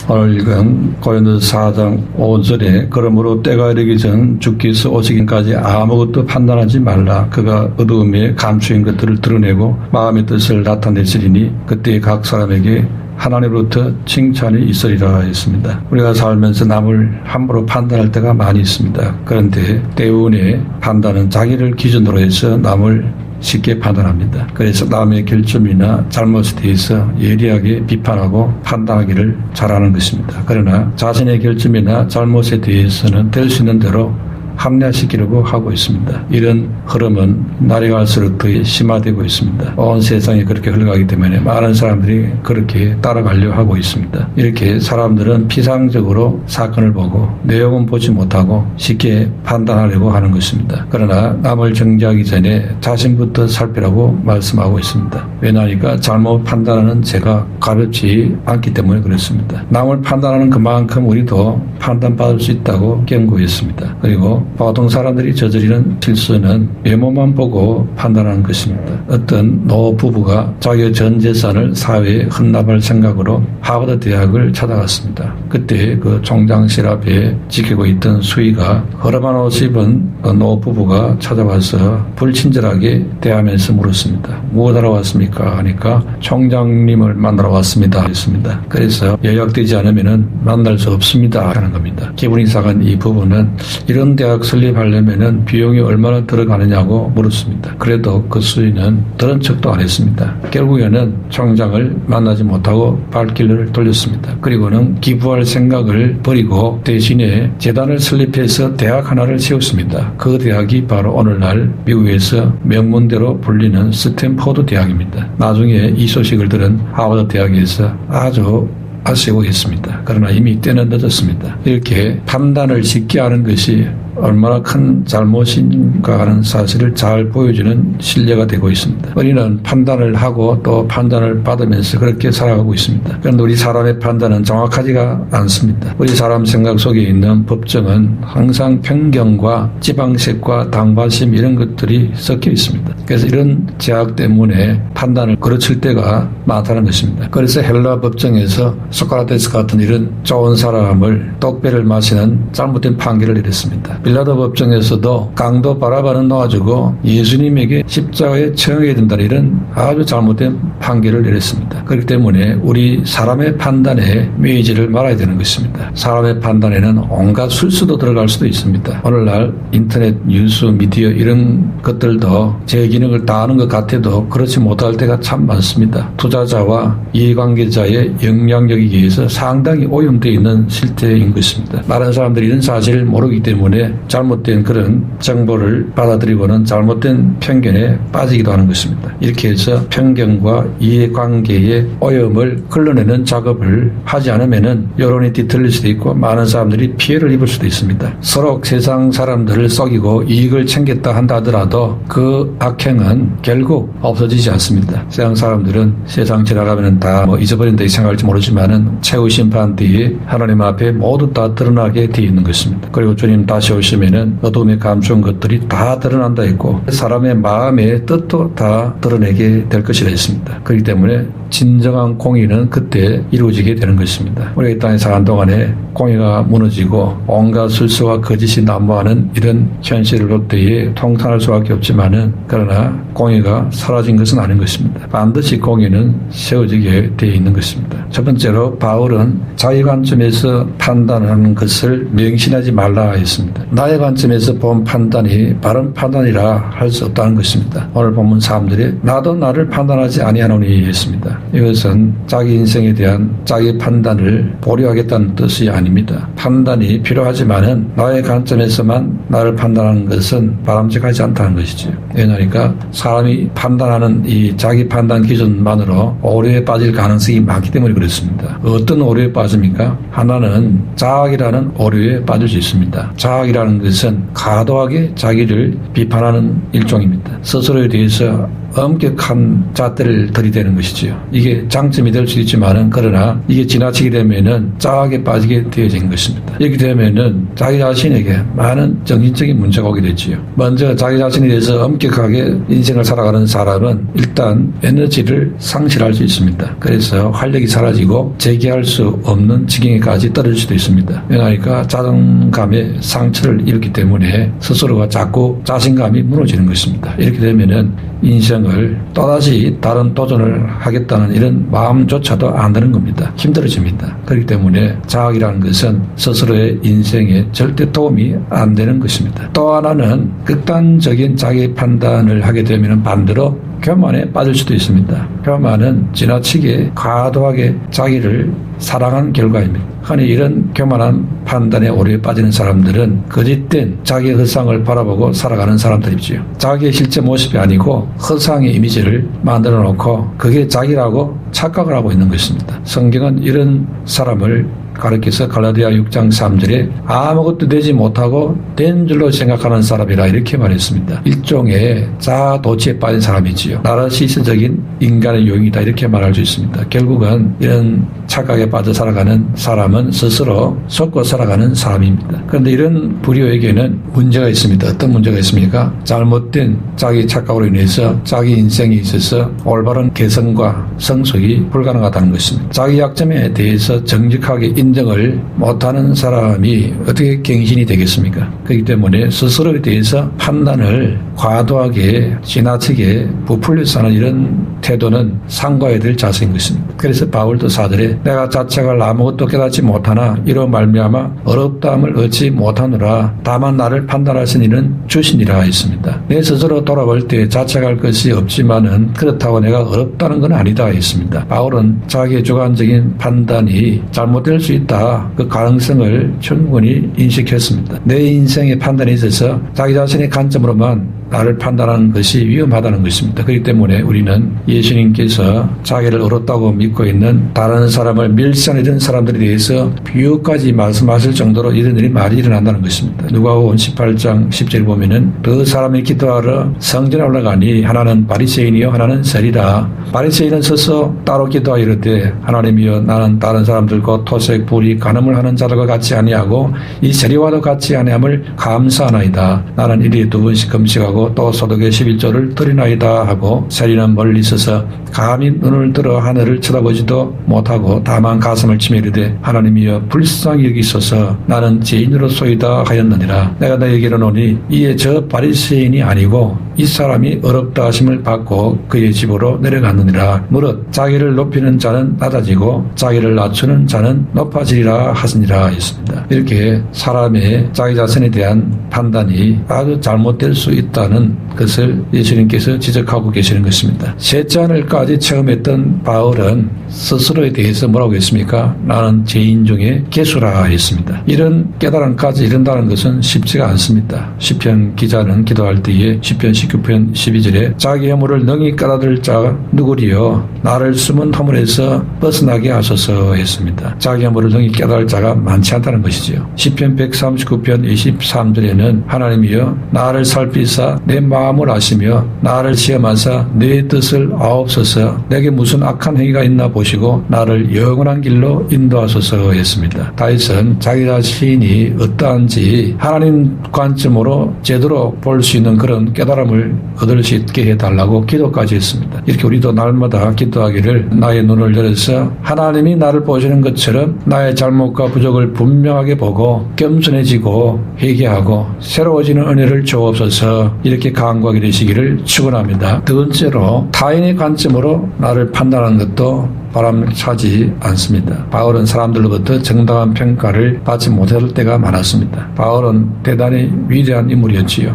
오늘 읽은 고린도서 4장 5절에 그러므로 때가 이르기 전 주께서 오시기까지 아무것도 판단하지 말라. 그가 어두움에 감추인 것들을 드러내고 마음의 뜻을 나타내시리니 그때 각 사람에게 하나님으로부터 칭찬이 있으리라 했습니다. 우리가 살면서 남을 함부로 판단할 때가 많이 있습니다. 그런데 때운의 판단은 자기를 기준으로 해서 남을 쉽게 판단합니다. 그래서 남의 결점이나 잘못에 대해서 예리하게 비판하고 판단하기를 잘하는 것입니다. 그러나 자신의 결점이나 잘못에 대해서는 될 수 있는 대로 합리화시키려고 하고 있습니다. 이런 흐름은 날이 갈수록 더 심화되고 있습니다. 온 세상이 그렇게 흘러가기 때문에 많은 사람들이 그렇게 따라가려고 하고 있습니다. 이렇게 사람들은 피상적으로 사건을 보고 내용은 보지 못하고 쉽게 판단하려고 하는 것입니다. 그러나 남을 정죄하기 전에 자신부터 살피라고 말씀하고 있습니다. 왜냐하니까 잘못 판단하는 죄가 가볍지 않기 때문에 그렇습니다. 남을 판단하는 그만큼 우리도 판단받을 수 있다고 경고했습니다. 그리고 보통 사람들이 저지르는 실수는 외모만 보고 판단하는 것입니다. 어떤 노 부부가 자기의 전 재산을 사회에 헌납할 생각으로 하버드 대학을 찾아갔습니다. 그때 그 총장실 앞에 지키고 있던 수위가 허름한 옷 입은 노 부부가 찾아와서 불친절하게 대하면서 물었습니다. 무엇하러 왔습니까? 하니까 총장님을 만나러 왔습니다. 했습니다. 그래서 예약되지 않으면 만날 수 없습니다. 하는 겁니다. 기분이 상한 이 부부는 이런 대학 설립하려면 비용이 얼마나 들어가느냐고 물었습니다. 그래도 그 수인은 들은 척도 안 했습니다. 결국에는 총장을 만나지 못하고 발길을 돌렸습니다. 그리고는 기부할 생각을 버리고 대신에 재단을 설립해서 대학 하나를 세웠습니다. 그 대학이 바로 오늘날 미국에서 명문대로 불리는 스탠포드 대학입니다. 나중에 이 소식을 들은 하버드 대학에서 아주 아쉬워했습니다. 그러나 이미 때는 늦었습니다. 이렇게 판단을 쉽게 하는 것이 얼마나 큰 잘못인가 하는 사실을 잘 보여주는 신뢰가 되고 있습니다. 우리는 판단을 하고 또 판단을 받으면서 그렇게 살아가고 있습니다. 그런데 우리 사람의 판단은 정확하지가 않습니다. 우리 사람 생각 속에 있는 법정은 항상 편견과 지방색과 당바심 이런 것들이 섞여 있습니다. 그래서 이런 제약 때문에 판단을 거르칠 때가 많다는 것입니다. 그래서 헬라 법정에서 소크라테스 같은 이런 좋은 사람을 똑배를 마시는 잘못된 판결을 내렸습니다. 빌라도 법정에서도 강도 바라바는 놓아주고 예수님에게 십자가에 처형해야 된다는 이런 아주 잘못된 판결을 내렸습니다. 그렇기 때문에 우리 사람의 판단에 매이지를 말아야 되는 것입니다. 사람의 판단에는 온갖 술수도 들어갈 수도 있습니다. 오늘날 인터넷, 뉴스, 미디어 이런 것들도 제 기능을 다하는 것 같아도 그렇지 못할 때가 참 많습니다. 투자자와 이해관계자의 영향력에 의해서 상당히 오염되어 있는 실태인 것입니다. 많은 사람들이 이런 사실을 모르기 때문에 잘못된 그런 정보를 받아들이고는 잘못된 편견에 빠지기도 하는 것입니다. 이렇게 해서 편견과 이해관계의 오염을 걸러내는 작업을 하지 않으면 여론이 뒤틀릴 수도 있고 많은 사람들이 피해를 입을 수도 있습니다. 서로 세상 사람들을 속이고 이익을 챙겼다 한다 하더라도 그 악행은 결국 없어지지 않습니다. 세상 사람들은 세상 지나가면 다 잊어버린다 이 생각할지 모르지만은 최후 심판 뒤에 하나님 앞에 모두 다 드러나게 되어 있는 것입니다. 그리고 주님 다시 오시면은 어둠에 감춘 것들이 다 드러난다 했고 사람의 마음의 뜻도 다 드러내게 될 것이라 했습니다. 그렇기 때문에 진정한 공의는 그때 이루어지게 되는 것입니다. 우리가 이 땅에 사는 동안에 공의가 무너지고 온갖 술수와 거짓이 난무하는 이런 현실을 볼 때에 통탄할 수밖에 없지만은 그러나 공의가 사라진 것은 아닌 것입니다. 반드시 공의는 세워지게 되어 있는 것입니다. 첫 번째로 바울은 자기 관점에서 판단하는 것을 명심하지 말라 했습니다. 나의 관점에서 본 판단이 바른 판단이라 할 수 없다는 것입니다. 오늘 본문 사람들이 나도 나를 판단하지 아니하노니 했습니다. 이것은 자기 인생에 대한 자기 판단을 보류하겠다는 뜻이 아닙니다. 판단이 필요하지만은 나의 관점에서만 나를 판단하는 것은 바람직하지 않다는 것이죠. 왜냐하니까 사람이 판단하는 이 자기 판단 기준만으로 오류에 빠질 가능성이 많기 때문에 그렇습니다. 어떤 오류에 빠집니까? 하나는 자학이라는 오류에 빠질 수 있습니다. 자학이라는 자학이라는 것은 과도하게 자기를 비판하는 일종입니다. 스스로에 대해서 엄격한 잣대를 들이대는 것이지요. 이게 장점이 될 수 있지만은 그러나 이게 지나치게 되면은 짜하게 빠지게 되어진 것입니다. 이렇게 되면은 자기 자신에게 많은 정신적인 문제가 오게 되지요. 먼저 자기 자신에 대해서 엄격하게 인생을 살아가는 사람은 일단 에너지를 상실할 수 있습니다. 그래서 활력이 사라지고 재기할 수 없는 지경에까지 떨어질 수도 있습니다. 왜냐하니까 자존감에 상처를 입기 때문에 스스로가 자꾸 자신감이 무너지는 것입니다. 이렇게 되면은 인생을 또다시 다른 도전을 하겠다는 이런 마음조차도 안 드는 겁니다. 힘들어집니다. 그렇기 때문에 자학이라는 것은 스스로의 인생에 절대 도움이 안 되는 것입니다. 또 하나는 극단적인 자기 판단을 하게 되면 반대로 교만에 빠질 수도 있습니다. 교만은 지나치게 과도하게 자기를 사랑한 결과입니다. 흔히 이런 교만한 판단에 오류에 빠지는 사람들은 거짓된 자기의 허상을 바라보고 살아가는 사람들이지요. 자기의 실제 모습이 아니고 허상의 이미지를 만들어 놓고 그게 자기라고 착각을 하고 있는 것입니다. 성경은 이런 사람을 가르쳐서 갈라디아 6장 3절에 아무것도 되지 못하고 된 줄로 생각하는 사람이라 이렇게 말했습니다. 일종의 자아도취에 빠진 사람이지요. 나르시스적인 인간의 요인이다 이렇게 말할 수 있습니다. 결국은 이런 착각에 빠져 살아가는 사람은 스스로 속고 살아가는 사람입니다. 그런데 이런 불효에게는 문제가 있습니다. 어떤 문제가 있습니까? 잘못된 자기 착각으로 인해서 자기 인생에 있어서 올바른 개성과 성숙이 불가능하다는 것입니다. 자기 약점에 대해서 정직하게 인정을 못하는 사람이 어떻게 갱신이 되겠습니까? 그렇기 때문에 스스로에 대해서 판단을 과도하게 지나치게 부풀려서 하는 이런 태도는 상과해야 될 자세인 것입니다. 그래서 바울도 4절에 내가 자책을 아무것도 깨닫지 못하나 이로 말미암아 어렵다함을 얻지 못하노라 다만 나를 판단하신 이는 주시니라 했습니다. 내 스스로 돌아볼 때 자책할 것이 없지만은 그렇다고 내가 어렵다는 건 아니다 했습니다. 바울은 자기의 주관적인 판단이 잘못될 수 있다. 그 가능성을 충분히 인식했습니다. 내 인생의 판단에 있어서 자기 자신의 관점으로만 나를 판단하는 것이 위험하다는 것입니다. 그렇기 때문에 우리는 예수님께서 자기를 어렵다고 믿고 있는 다른 사람을 멸시하는 사람들에 대해서 비유까지 말씀하실 정도로 이런 일이 많이 일어난다는 것입니다. 누가복음 18장 10절 보면은 그 사람이 기도하러 성전에 올라가니 하나는 바리새인이요 하나는 세리라. 바리새인은 서서 따로 기도하여 이르되 하나님이여 나는 다른 사람들 곧 토색 불이 간음을 하는 자들과 같이 아니하고 이 세리와도 같이 아니함을 감사하나이다. 나는 일일이 2번씩 금식하고 또 소득의 11조를 드리나이다 하고 세리는 멀리 있어서 감히 눈을 들어 하늘을 쳐다보지도 못하고 다만 가슴을 치며 이르되 하나님이여 불쌍히 여기소서 나는 죄인으로소이다 하였느니라. 내가 너에게로 노니 이에 저 바리새인이 아니고 이 사람이 어렵다 하심을 받고 그의 집으로 내려갔느니라. 무릇 자기를 높이는 자는 낮아지고 자기를 낮추는 자는 높아지리라 하시니라 했습니다. 이렇게 사람의 자기 자신에 대한 판단이 아주 잘못될 수 있다는 것을 예수님께서 지적하고 계시는 것입니다. 셋째 하늘까지 체험했던 바울은 스스로에 대해서 뭐라고 했습니까? 나는 죄인 중에 괴수라 했습니다. 이런 깨달음까지 이른다는 것은 쉽지가 않습니다. 시편 기자는 기도할 때에 시편 19편 12절에 자기 허물을 능히 깔아들 자 누구리요 나를 숨은 허물에서 벗어나게 하소서 했습니다. 자기 허물을 능히 깨달을 자가 많지 않다는 것이지요. 시편 139편 23절에는 하나님이여 나를 살피사 내 마음을 아시며 나를 시험하사 내 뜻을 아옵소서 내게 무슨 악한 행위가 있나 보시고 나를 영원한 길로 인도하소서 했습니다. 다윗은 자기 자신이 어떠한지 하나님 관점으로 제대로 볼 수 있는 그런 깨달음을 얻을 수 있게 해달라고 기도까지 했습니다. 이렇게 우리도 날마다 기도하기를 나의 눈을 열어서 하나님이 나를 보시는 것처럼 나의 잘못과 부족을 분명하게 보고 겸손해지고 회개하고 새로워지는 은혜를 주옵소서 이렇게 간구하게 되시기를 축원합니다. 두 번째로 타인의 관점으로 나를 판단하는 것도 바람차지 않습니다. 바울은 사람들로부터 정당한 평가를 받지 못할 때가 많았습니다. 바울은 대단히 위대한 인물이었지요.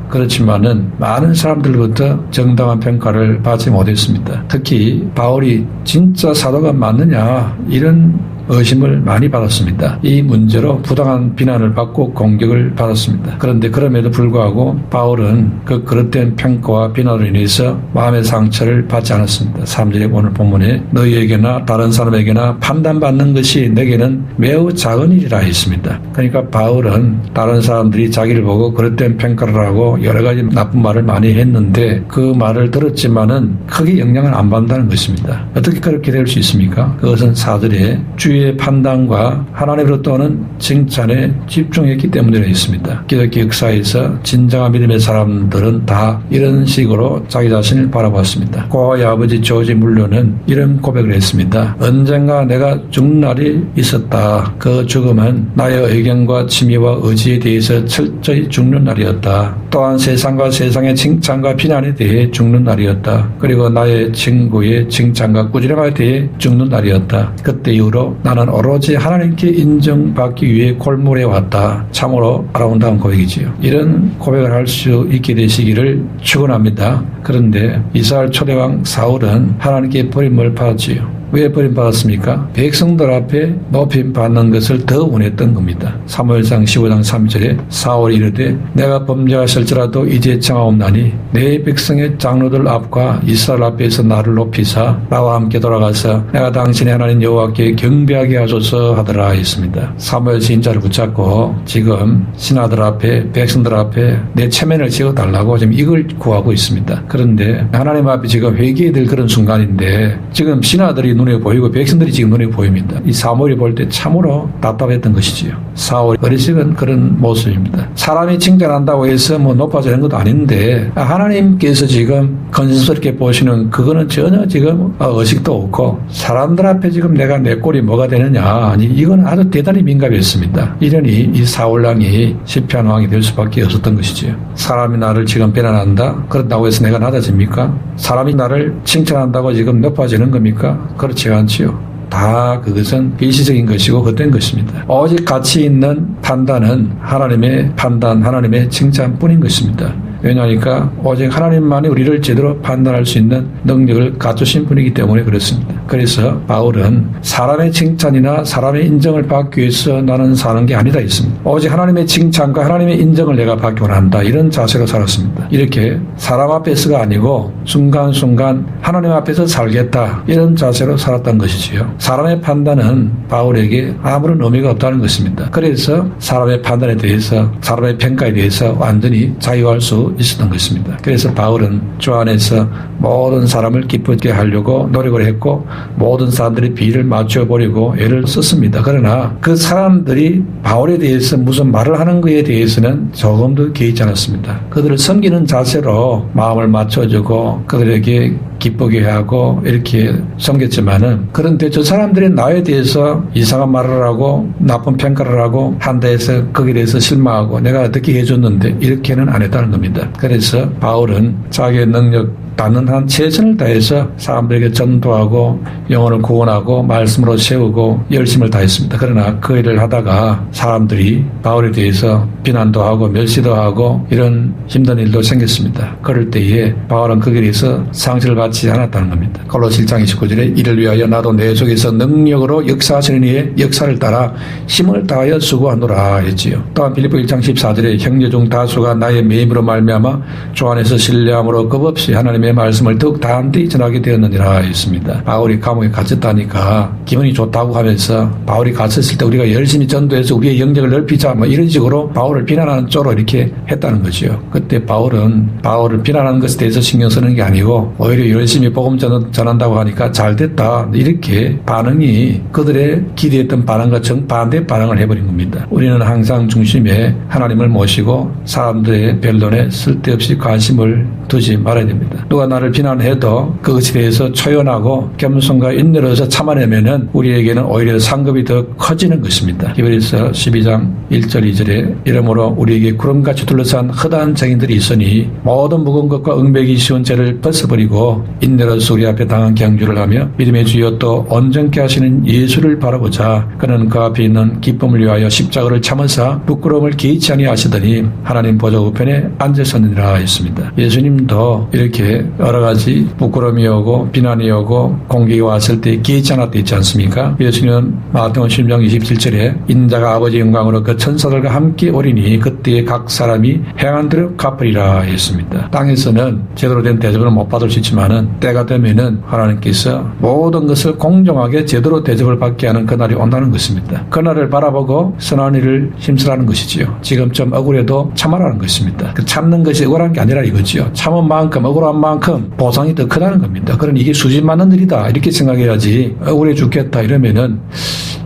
그렇지만은 많은 사람들로부터 정당한 평가를 받지 못했습니다. 특히 바울이 진짜 사도가 맞느냐 이런 의심을 많이 받았습니다. 이 문제로 부당한 비난을 받고 공격을 받았습니다. 그런데 그럼에도 불구하고 바울은 그 그릇된 평가와 비난으로 인해서 마음의 상처를 받지 않았습니다. 3절에 오늘 본문에 너희에게나 다른 사람에게나 판단받는 것이 내게는 매우 작은 일이라 했습니다. 그러니까 바울은 다른 사람들이 자기를 보고 그릇된 평가를 하고 여러 가지 나쁜 말을 많이 했는데 그 말을 들었지만은 크게 영향을 안 받는다는 것입니다. 어떻게 그렇게 될 수 있습니까? 그것은 4절에 주의 판단과 하나님으로부터 오는 칭찬에 집중했기 때문이라 했습니다. 기독교 역사에서 진정한 믿음의 사람들은 다 이런 식으로 자기 자신을 바라봤습니다. 고아의 아버지 조지 물러는 이런 고백을 했습니다. 언젠가 내가 죽는 날이 있었다. 그 죽음은 나의 의견과 취미와 의지에 대해서 철저히 죽는 날이었다. 또한 세상과 세상의 칭찬과 비난에 대해 죽는 날이었다. 그리고 나의 친구의 칭찬과 꾸지람에 대해 죽는 날이었다. 그때 이후로 나는 오로지 하나님께 인정받기 위해 골몰해 왔다. 참으로 아름다운 고백이지요. 이런 고백을 할 수 있게 되시기를 축원합니다. 그런데 이스라엘 초대왕 사울은 하나님께 버림을 받았지요. 왜 버림받았습니까? 백성들 앞에 높임받는 것을 더 원했던 겁니다. 사무엘상 15장 3절에 사울이 이르되 내가 범죄하실지라도 이제 청하옵나니 내 백성의 장로들 앞과 이스라엘 앞에서 나를 높이사 나와 함께 돌아가서 내가 당신의 하나님 여호와께 경배하게 하소서 하더라 했습니다. 사무엘 시인자를 붙잡고 지금 신하들 앞에 백성들 앞에 내 체면을 지어달라고 지금 이걸 구하고 있습니다. 그런데 하나님 앞에 지금 회개해야 될 그런 순간인데 지금 신하들이 눈에 보이고 백성들이 지금 눈에 보입니다. 이 사무엘이 볼 때 참으로 답답했던 것이지요. 사울이 어리석은 그런 모습입니다. 사람이 칭찬한다고 해서 뭐 높아지는 것도 아닌데 하나님께서 지금 건성스럽게 보시는 그거는 전혀 지금 의식도 없고 사람들 앞에 지금 내가 내 꼴이 뭐가 되느냐 아니 이건 아주 대단히 민감했습니다. 이러니 이 사울왕이 실패한 왕이 될 수밖에 없었던 것이지요. 사람이 나를 지금 비난한다? 그렇다고 해서 내가 낮아집니까? 사람이 나를 칭찬한다고 지금 높아지는 겁니까? 그렇지 않지요. 다 그것은 일시적인 것이고 헛된 것입니다. 오직 가치 있는 판단은 하나님의 판단, 하나님의 칭찬뿐인 것입니다. 왜냐하니까 오직 하나님만이 우리를 제대로 판단할 수 있는 능력을 갖추신 분이기 때문에 그렇습니다. 그래서 바울은 사람의 칭찬이나 사람의 인정을 받기 위해서 나는 사는 게 아니다 했습니다. 오직 하나님의 칭찬과 하나님의 인정을 내가 받기 원한다. 이런 자세로 살았습니다. 이렇게 사람 앞에서가 아니고 순간순간 하나님 앞에서 살겠다. 이런 자세로 살았던 것이지요. 사람의 판단은 바울에게 아무런 의미가 없다는 것입니다. 그래서 사람의 판단에 대해서 사람의 평가에 대해서 완전히 자유할 수 있었던 것입니다. 그래서 바울은 주 안에서 모든 사람을 기쁘게 하려고 노력을 했고 모든 사람들이 비를 맞춰버리고 애를 썼습니다. 그러나 그 사람들이 바울에 대해서 무슨 말을 하는 것에 대해서는 조금도 개의치 않았습니다. 그들을 섬기는 자세로 마음을 맞춰주고 그들에게 기쁘게 하고 이렇게 섬겼지만은 그런데 저 사람들이 나에 대해서 이상한 말을 하고 나쁜 평가를 하고 한다 해서 거기에 대해서 실망하고 내가 어떻게 해줬는데 이렇게는 안 했다는 겁니다. 그래서 바울은 자기의 능력 닿는 한 최선을 다해서 사람들에게 전도하고 영혼을 구원하고 말씀으로 세우고 열심을 다했습니다. 그러나 그 일을 하다가 사람들이 바울에 대해서 비난도 하고 멸시도 하고 이런 힘든 일도 생겼습니다. 그럴 때에 바울은 거기에 대해서 상처를 받지 않았다는 겁니다. 골로새 1장 29절에 이를 위하여 나도 내 속에서 능력으로 역사하시는 이의 역사를 따라 힘을 다하여 수고하노라 했지요. 또한 빌립보 1장 14절에 형제 중 다수가 나의 매임으로 말미암아 주 안에서 신뢰함으로 겁없이 하나님의 말씀을 더욱 담대히 전하게 되었느니라 했습니다. 바울이 감옥에 갇혔다니까 기분이 좋다고 하면서 바울이 갇혔을 때 우리가 열심히 전도해서 우리의 영역을 넓히자 뭐 이런 식으로 바울을 비난하는 쪽으로 이렇게 했다는 거죠. 그때 바울은 바울을 비난하는 것에 대해서 신경 쓰는 게 아니고 오히려 열심히 복음 전한다고 하니까 잘 됐다 이렇게 반응이 그들의 기대했던 반응과 정반대 반응을 해버린 겁니다. 우리는 항상 중심에 하나님을 모시고 사람들의 변론에 쓸데없이 관심을 두지 말아야 됩니다. 누가 나를 비난해도 그것에 대해서 초연하고 겸손과 인내로서 참아내면은 우리에게는 오히려 상급이 더 커지는 것입니다. 히브리서 12장 1절 2절에 이러므로 우리에게 구름같이 둘러싼 허다한 증인들이 있으니 모든 무거운 것과 응배기 쉬운 죄를 벗어버리고 인내로서 우리 앞에 당한 경주를 하며 믿음의 주여 또 온전케 하시는 예수를 바라보자. 그는 그 앞에 있는 기쁨을 위하여 십자가를 참으사 부끄러움을 개의치 아니하시더니 하나님 보좌 우편에 앉으셨느니라 했습니다. 예수님도 이렇게 이렇게 여러 가지 부끄러움이 오고 비난이 오고 공격이 왔을 때 개의치 않았다 있지 않습니까? 예수님은 마태복음 16장 27절에 인자가 아버지 영광으로 그 천사들과 함께 오리니 그때에 각 사람이 행한 대로 갚으리라 했습니다. 땅에서는 제대로 된 대접을 못 받을 수 있지만은 때가 되면은 하나님께서 모든 것을 공정하게 제대로 대접을 받게 하는 그날이 온다는 것입니다. 그날을 바라보고 선한 일을 힘쓰라는 것이지요. 지금 좀 억울해도 참아라는 것입니다. 그 참는 것이 억울한 게 아니라 이거지요. 참은 만큼 억울한 만큼 보상이 더 크다는 겁니다. 그러니 이게 수집 맞는 일이다 이렇게 생각해야지 억울해 죽겠다 이러면은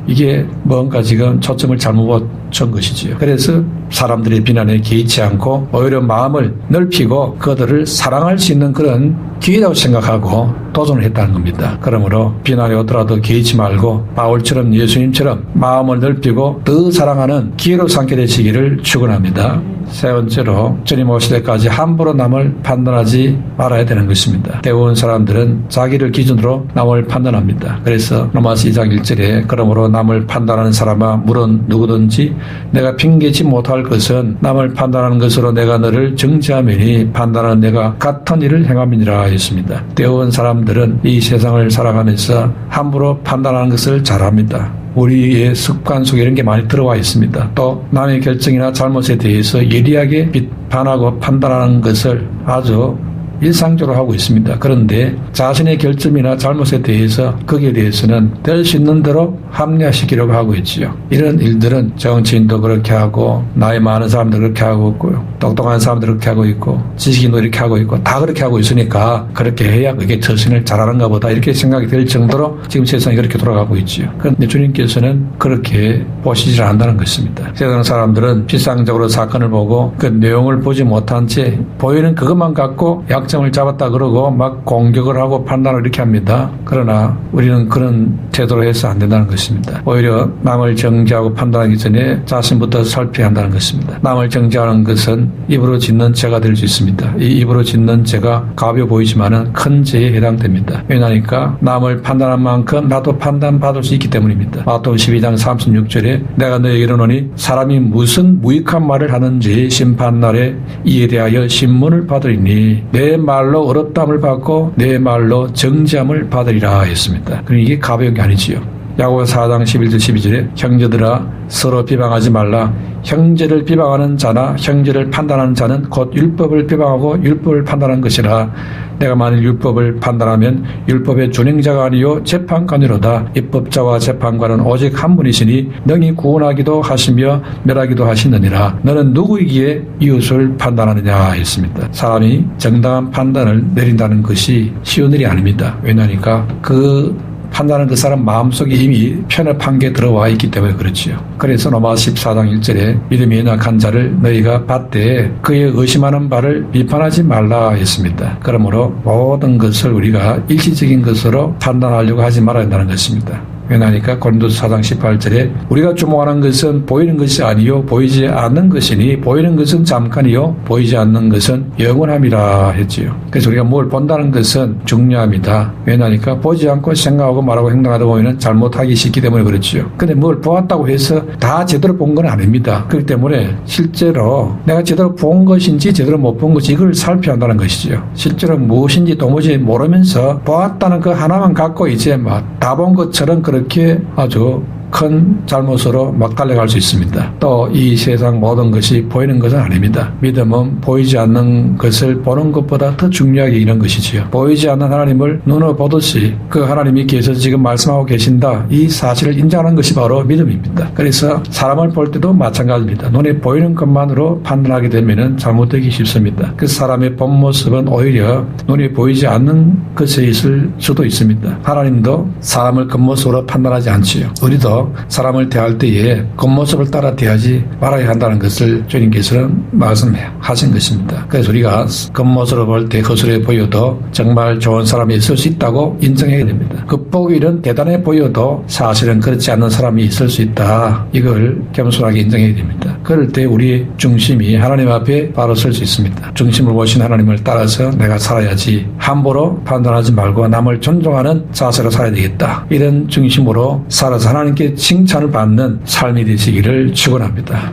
이게 뭔가 지금 초점을 잘못 맞춘 것이지요. 그래서 사람들의 비난에 개의치 않고 오히려 마음을 넓히고 그들을 사랑할 수 있는 그런 기회라고 생각하고 도전을 했다는 겁니다. 그러므로 비난이 오더라도 개의치 말고 바울처럼 예수님처럼 마음을 넓히고 더 사랑하는 기회로 삼게 되시기를 축원합니다. 세 번째로 주님 오실 때까지 함부로 남을 판단하지 말아야 되는 것입니다. 대부분 사람들은 자기를 기준으로 남을 판단합니다. 그래서 로마서 2장 1절에 그러므로 남을 판단하는 사람아 물은 누구든지 내가 핑계지 못할 것은 남을 판단하는 것으로 내가 너를 정죄하매니 판단하는 내가 같은 일을 행함이니라 했습니다. 대부분 사람들은 이 세상을 살아가면서 함부로 판단하는 것을 잘합니다. 우리의 습관 속에 이런 게 많이 들어와 있습니다. 또 남의 결정이나 잘못에 대해서 예리하게 비판하고 판단하는 것을 아주 일상적으로 하고 있습니다. 그런데 자신의 결점이나 잘못에 대해서 거기에 대해서는 될 수 있는 대로 합리화시키려고 하고 있지요. 이런 일들은 정치인도 그렇게 하고 나이 많은 사람도 그렇게 하고 있고요. 똑똑한 사람도 그렇게 하고 있고 지식인도 이렇게 하고 있고 다 그렇게 하고 있으니까 그렇게 해야 그게 처신을 잘하는가 보다 이렇게 생각이 될 정도로 지금 세상이 그렇게 돌아가고 있지요. 그런데 주님께서는 그렇게 보시질 않는다는 것입니다. 세상 사람들은 필상적으로 사건을 보고 그 내용을 보지 못한 채 보이는 그것만 갖고 약점을 잡았다 그러고 막 공격을 하고 판단을 이렇게 합니다. 그러나 우리는 그런 태도로 해서 안 된다는 것입니다. 오히려 남을 정죄하고 판단하기 전에 자신부터 살펴야 한다는 것입니다. 남을 정죄하는 것은 입으로 짓는 죄가 될 수 있습니다. 이 입으로 짓는 죄가 가벼워 보이지만은 큰 죄에 해당됩니다. 왜냐하니까 남을 판단한 만큼 나도 판단받을 수 있기 때문입니다. 마태복음 12장 36절에 내가 너에게 이르노니 사람이 무슨 무익한 말을 하는지 심판날에 이에 대하여 신문을 받으리니 내 말로 어렵담을 받고 내 말로 정죄함을 받으리라 했습니다. 그러니 이게 가벼운 게 아니지요. 야고보서 4장 11절 12절에 형제들아 서로 비방하지 말라. 형제를 비방하는 자나 형제를 판단하는 자는 곧 율법을 비방하고 율법을 판단하는 것이라. 내가 만일 율법을 판단하면 율법의 준행자가 아니요 재판관이로다. 입법자와 재판관은 오직 한 분이시니 능히 구원하기도 하시며 멸하기도 하시느니라. 너는 누구이기에 이웃을 판단하느냐 했습니다. 사람이 정당한 판단을 내린다는 것이 쉬운 일이 아닙니다. 왜냐하니까 그 판단은 그 사람 마음속에 이미 편협한 게 들어와 있기 때문에 그렇지요. 그래서 로마서 14장 1절에 믿음이 연약한 자를 너희가 받되 그의 의심하는 바를 비판하지 말라 했습니다. 그러므로 모든 것을 우리가 일시적인 것으로 판단하려고 하지 말아야 한다는 것입니다. 왜냐하니까 고린도서 4장 18절에 우리가 주목하는 것은 보이는 것이 아니요 보이지 않는 것이니 보이는 것은 잠깐이요 보이지 않는 것은 영원함이라 했지요. 그래서 우리가 뭘 본다는 것은 중요합니다. 왜냐하니까 보지 않고 생각하고 말하고 행동하다 보면 잘못하기 쉽기 때문에 그렇지요. 근데 뭘 보았다고 해서 다 제대로 본 건 아닙니다. 그렇기 때문에 실제로 내가 제대로 본 것인지 제대로 못 본 것인지 이걸 살펴야 한다는 것이죠. 실제로 무엇인지 도무지 모르면서 보았다는 그 하나만 갖고 이제 막 다 본 것처럼 그렇게 아주 큰 잘못으로 막 달려갈 수 있습니다. 또 이 세상 모든 것이 보이는 것은 아닙니다. 믿음은 보이지 않는 것을 보는 것보다 더 중요하게 이런 것이지요. 보이지 않는 하나님을 눈으로 보듯이 그 하나님이 계셔서 지금 말씀하고 계신다. 이 사실을 인정하는 것이 바로 믿음입니다. 그래서 사람을 볼 때도 마찬가지입니다. 눈에 보이는 것만으로 판단하게 되면 잘못되기 쉽습니다. 그 사람의 본 모습은 오히려 눈에 보이지 않는 것에 있을 수도 있습니다. 하나님도 사람을 겉모습으로 판단하지 않지요. 우리도 사람을 대할 때에 겉모습을 따라 대하지 말아야 한다는 것을 주님께서는 말씀하신 것입니다. 그래서 우리가 겉모습으로 볼 때 허술해 보여도 정말 좋은 사람이 있을 수 있다고 인정해야 됩니다. 겉보기는 대단해 보여도 사실은 그렇지 않는 사람이 있을 수 있다. 이걸 겸손하게 인정해야 됩니다. 그럴 때 우리의 중심이 하나님 앞에 바로 설 수 있습니다. 중심을 보신 하나님을 따라서 내가 살아야지 함부로 판단하지 말고 남을 존중하는 자세로 살아야 되겠다. 이런 중심으로 살아서 하나님께 칭찬을 받는 삶이 되시기를 축원합니다.